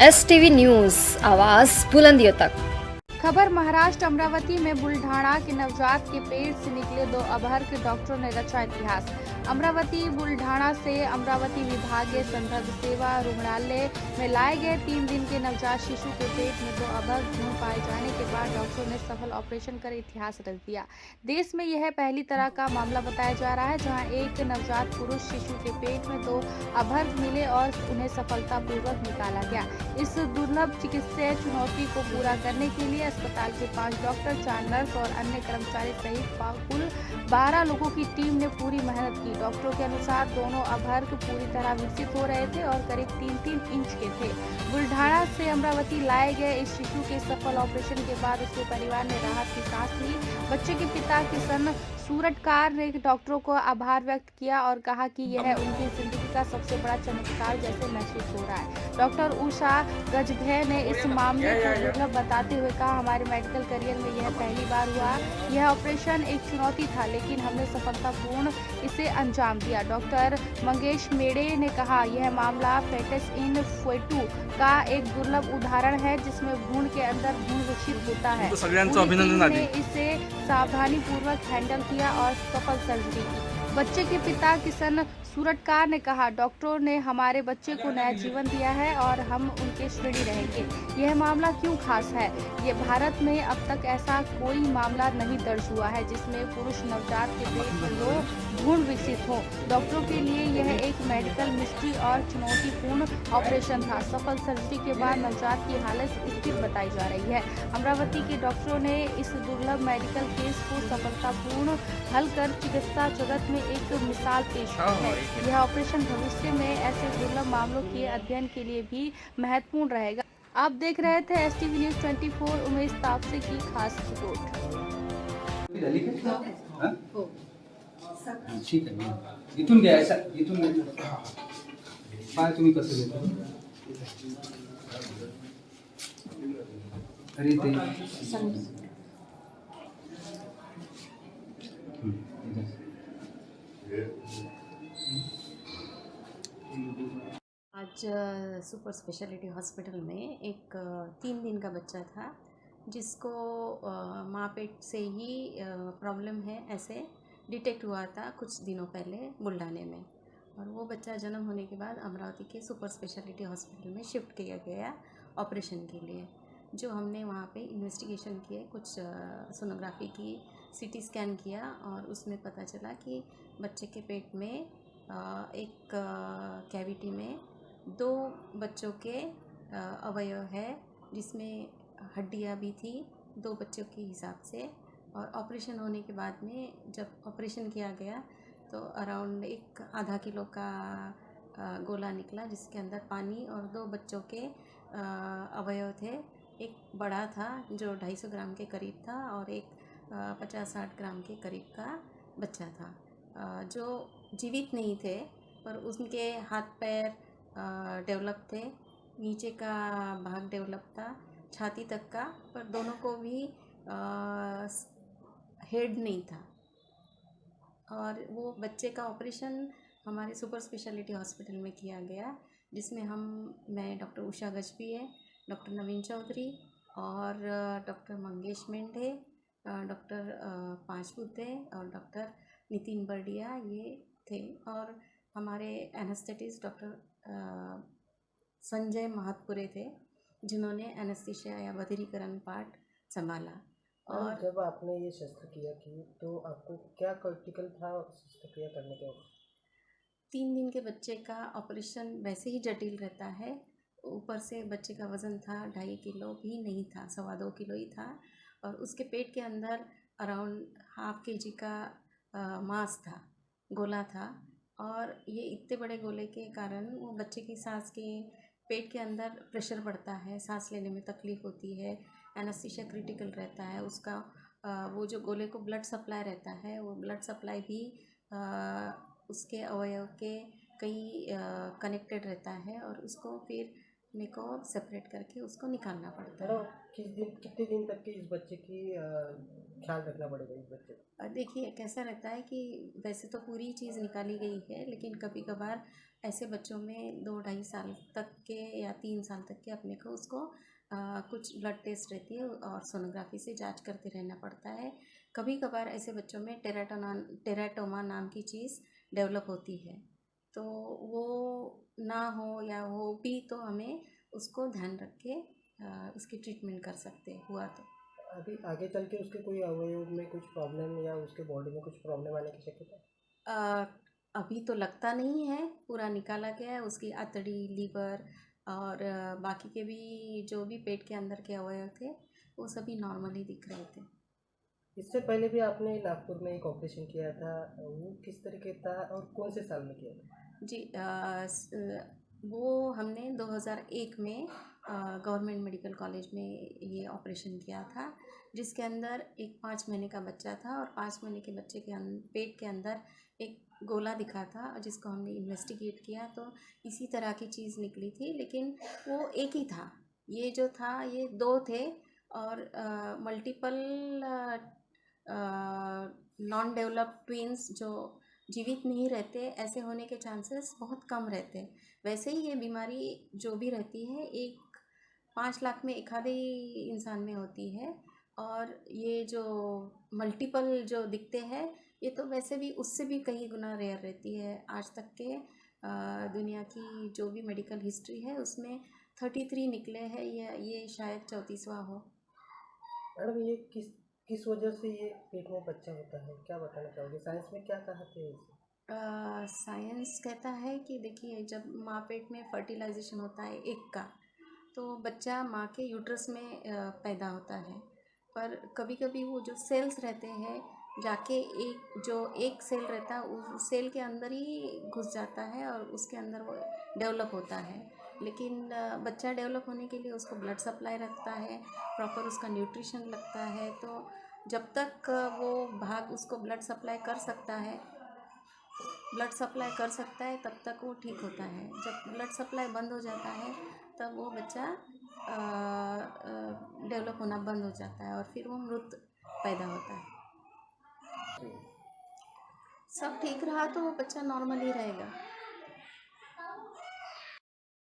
STV news आवाज़ बुलंदियों तक। खबर महाराष्ट्र अमरावती में बुल्ढाणा के नवजात के पेट से निकले दो अभर्क डॉक्टरों ने रचा इतिहास। अमरावती बुल्ढाणा से अमरावती विभागीय संदर्भ सेवा रुग्णालय में लाए गए 3 दिन के नवजात शिशु के पेट में दो अभर्क भ्रूण पाए जाने के बाद डॉक्टरों ने सफल ऑपरेशन कर इतिहास रच दिया। देश में यह पहली तरह का मामला बताया जा रहा है जहां एक नवजात पुरुष शिशु के पेट में दो अभर्क मिले और उन्हें सफलतापूर्वक निकाला गया। इस दुर्लभ चिकित्सीय चुनौती को पूरा करने के लिए अस्पताल के 5 डॉक्टर, 4 नर्स और अन्य कर्मचारी सहित कुल 12 लोगों की टीम ने पूरी मेहनत की। डॉक्टरों के अनुसार दोनों अभर्क पूरी तरह विकसित हो रहे थे और करीब 3-3 इंच के थे। बुल्ढाणा से अमरावती लाए गए इस शिशु के सफल ऑपरेशन के बाद उसके परिवार ने राहत की सांस ली। बच्चे के पिता किशन सूरटकार ने डॉक्टरों को आभार व्यक्त किया और कहा कि यह उनकी जिंदगी का सबसे बड़ा चमत्कार जैसे महसूस हो रहा है। डॉक्टर उषा गजभे ने इस मामले को दुर्लभ बताते हुए कहा, हमारे मेडिकल करियर में यह पहली बार हुआ। यह ऑपरेशन एक चुनौती था लेकिन हमने सफलतापूर्ण इसे अंजाम दिया। डॉक्टर मंगेश मेड़े ने कहा, यह मामला फेटस इन फेटू का एक दुर्लभ उदाहरण है जिसमें भ्रूण के अंदर भ्रूण विकसित होता है। ने इसे सावधानी पूर्वक हैंडल किया और सफल सर्जरी की। बच्चे के पिता किशन सूरटकार ने कहा, डॉक्टरों ने हमारे बच्चे को नया जीवन दिया है और हम उनके ऋणी रहेंगे। यह मामला क्यों खास है? ये भारत में अब तक ऐसा कोई मामला नहीं दर्ज हुआ है जिसमें पुरुष नवजात के पेट में दो भ्रूण विकसित हो। डॉक्टरों के लिए यह एक मेडिकल मिस्ट्री और चुनौतीपूर्ण ऑपरेशन था। सफल सर्जरी के बाद नवजात की हालत स्थिर बताई जा रही है। अमरावती के डॉक्टरों ने इस दुर्लभ मेडिकल केस को सफलतापूर्ण हल कर चिकित्सा जगत में एक मिसाल पेश की है। यह ऑपरेशन भविष्य में ऐसे दुर्लभ मामलों के अध्ययन के लिए भी महत्वपूर्ण रहेगा। आप देख रहे थे STV न्यूज़ 24 उमेश तापसे की खास रिपोर्ट। ठीक आहे. इथून घ्यायचा इथून पाय तुम्ही कसं घेता अरे ते आज सुपर स्पेशलिटी हॉस्पिटल में एक 3 दिन का बच्चा था जिसको माँ पेट से ही प्रॉब्लम है ऐसे डिटेक्ट हुआ था कुछ दिनों पहले बुल्ढाने में। और वो बच्चा जन्म होने के बाद अमरावती के सुपर स्पेशलिटी हॉस्पिटल में शिफ्ट किया गया ऑपरेशन के लिए। जो हमने वहाँ पे इन्वेस्टिगेशन किए, कुछ सोनोग्राफी की, CT स्कैन किया और उसमें पता चला कि बच्चे के पेट में एक कैविटी में 2 बच्चों के अवयव है जिसमें हड्डियाँ भी थी 2 बच्चों के हिसाब से। और ऑपरेशन होने के बाद में जब ऑपरेशन किया गया तो अराउंड एक आधा किलो का गोला निकला जिसके अंदर पानी और 2 बच्चों के अवयव थे। एक बड़ा था जो 250 ग्राम के करीब था और एक 50-60 ग्राम के करीब का बच्चा था जो जीवित नहीं थे पर उनके हाथ पैर डेवलप थे, नीचे का भाग डेवलप था, छाती तक का, पर दोनों को भी हेड नहीं था। और वो बच्चे का ऑपरेशन हमारे सुपर स्पेशलिटी हॉस्पिटल में किया गया जिसमें मैं डॉक्टर उषा गजबी है, डॉक्टर नवीन चौधरी और डॉक्टर मंगेश मेंढे, डॉक्टर पांचपुते और डॉक्टर नितिन बर्डिया ये थे। और हमारे एनेस्थेटिस्ट डॉक्टर संजय महतपुरे थे जिन्होंने एनेस्थीसिया या बधिरीकरण पार्ट संभाला। और जब आपने ये शस्त्रक्रिया की तो आपको क्या क्रिटिकल था शस्त्रक्रिया करने के बाद? 3 दिन के बच्चे का ऑपरेशन वैसे ही जटिल रहता है, ऊपर से बच्चे का वज़न था 2.5 किलो भी नहीं था, 2.25 किलो ही था और उसके पेट के अंदर अराउंड ½ kg का मांस था, गोला था। और ये इतने बड़े गोले के कारण वो बच्चे की सांस के पेट के अंदर प्रेशर बढ़ता है, सांस लेने में तकलीफ़ होती है, एनेस्थीसिया क्रिटिकल रहता है उसका। वो जो गोले को ब्लड सप्लाई रहता है वो ब्लड सप्लाई भी उसके अवयव के कई कनेक्टेड रहता है और उसको फिर मेरे को सेपरेट करके उसको निकालना पड़ता है। कितने दिन तक की इस बच्चे की ख्याल रखना पड़ेगा इस बच्चे का? देखिए कैसा रहता है कि वैसे तो पूरी चीज़ निकाली गई है, लेकिन कभी कभार ऐसे बच्चों में 2-2.5 साल तक के या 3 साल तक के अपने को उसको कुछ ब्लड टेस्ट रहती है और सोनोग्राफी से जांच करते रहना पड़ता है। कभी कभार ऐसे बच्चों में टेराटोमा नाम की चीज़ डेवलप होती है, तो वो ना हो या हो भी तो हमें उसको ध्यान रख के उसकी ट्रीटमेंट कर सकते हुआ तो। अभी आगे चल के उसके कोई अवयव में कुछ प्रॉब्लम या उसके बॉडी में कुछ प्रॉब्लम आने की शक्यता है? अ, अभी तो लगता नहीं है, पूरा निकाला गया है। उसकी आंतड़ी, लीवर और बाकी के भी जो भी पेट के अंदर के अवयव थे वो सभी नॉर्मल ही दिख रहे थे। इससे पहले भी आपने नागपुर में एक ऑपरेशन किया था, वो किस तरीके था और कौन से साल में किया था? जी वो हमने 2001 में गवर्नमेंट मेडिकल कॉलेज में ये ऑपरेशन किया था, जिसके अंदर एक 5 महीने का बच्चा था और 5 महीने के बच्चे के पेट के अंदर एक गोला दिखा था, जिसको हमने इन्वेस्टिगेट किया तो इसी तरह की चीज़ निकली थी, लेकिन वो एक ही था। ये जो था ये 2 थे और मल्टीपल नॉन डेवलप्ड ट्विन्स जो जीवित नहीं रहते, ऐसे होने के चांसेस बहुत कम रहते हैं। वैसे ही ये बीमारी जो भी रहती है एक 5 लाख में एक आधे ही इंसान में होती है, और ये जो मल्टीपल जो दिखते हैं ये तो वैसे भी उससे भी कई गुना रेयर रहती है। आज तक के दुनिया की जो भी मेडिकल हिस्ट्री है उसमें 33 निकले हैं, ये शायद 34वां हो। मैडम ये किस वजह से ये पेट में बच्चा होता है, क्या बताना चाहोगे? साइंस में क्या कहते हैं इसे? साइंस कहता है कि देखिए जब माँ पेट में फर्टिलाइजेशन होता है एक का, तो बच्चा माँ के यूट्रस में पैदा होता है, पर कभी कभी वो जो सेल्स रहते हैं जाके एक सेल रहता है उस सेल के अंदर ही घुस जाता है और उसके अंदर वो डेवलप होता है। लेकिन बच्चा डेवलप होने के लिए उसको ब्लड सप्लाई लगता है, प्रॉपर उसका न्यूट्रिशन लगता है, तो जब तक वो भाग उसको ब्लड सप्लाई कर सकता है तब तक वो ठीक होता है। जब ब्लड सप्लाई बंद हो जाता है तब वो बच्चा डेवलप होना बंद हो जाता है और फिर वो मृत पैदा होता है। सब ठीक रहा तो वो बच्चा नॉर्मल ही रहेगा।